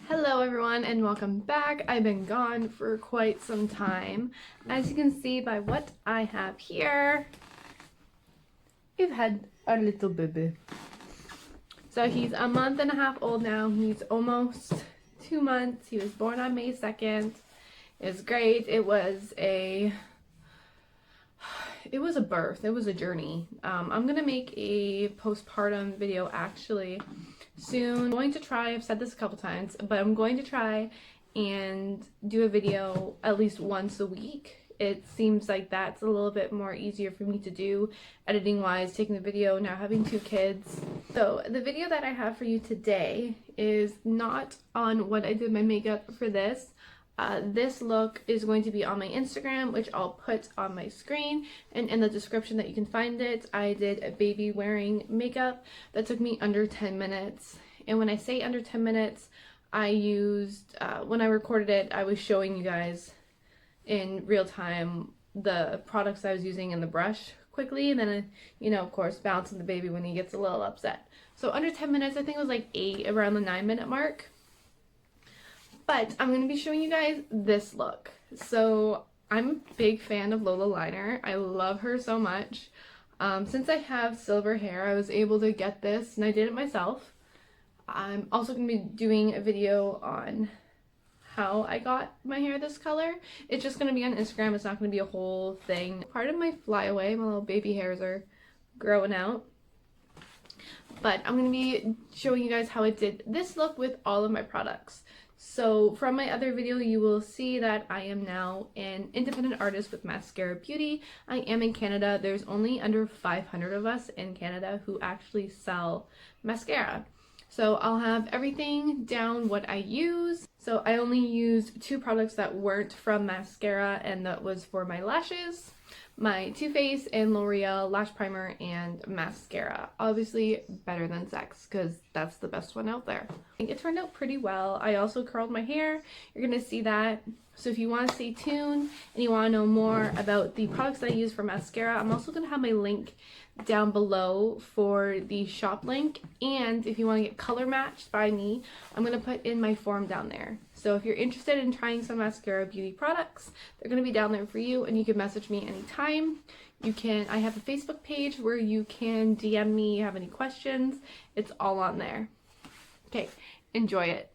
Hello everyone and welcome back. I've been gone for quite some time. As you can see by what I have here, we've had our little baby. So he's a month and a half old now. He's almost 2 months. He was born on May 2nd. It was great. It was a birth. It was a journey. I'm gonna make a postpartum video actually soon. I'm going to try, I've said this a couple times, but I'm going to try and do a video at least once a week. It seems like that's a little bit more easier for me to do editing wise, taking the video, now having 2 kids. So the video that I have for you today is not on what I did my makeup for this. This look is going to be on my Instagram, which I'll put on my screen and in the description that you can find it. I did a baby wearing makeup that took me under 10 minutes. And when I say under 10 minutes, I used, when I recorded it, I was showing you guys in real time the products I was using and the brush quickly. And then, you know, of course, bouncing the baby when he gets a little upset. So under 10 minutes, I think it was like 8, around the 9-minute mark. But I'm going to be showing you guys this look. So I'm a big fan of Lolaliner. I love her so much. Since I have silver hair, I was able to get this and I did it myself. I'm also going to be doing a video on how I got my hair this color. It's just going to be on Instagram. It's not going to be a whole thing. Part of my flyaway, my little baby hairs are growing out. But I'm going to be showing you guys how I did this look with all of my products. So from my other video, you will see that I am now an independent artist with Maskcara Beauty. I am in Canada. There's only under 500 of us in Canada who actually sell mascara. So I'll have everything down what I use. So I only used 2 products that weren't from Mascara, and that was for my lashes, my Too Faced and L'Oreal lash primer and mascara. Obviously better than Sex because that's the best one out there. It turned out pretty well. I also curled my hair. You're gonna see that. So if you want to stay tuned and you want to know more about the products that I use for mascara, I'm also going to have my link down below for the shop link. And if you want to get color matched by me, I'm going to put in my form down there. So if you're interested in trying some Maskcara Beauty products, they're going to be down there for you, and you can message me anytime. I have a Facebook page where you can DM me, you have any questions. It's all on there. Okay, enjoy it.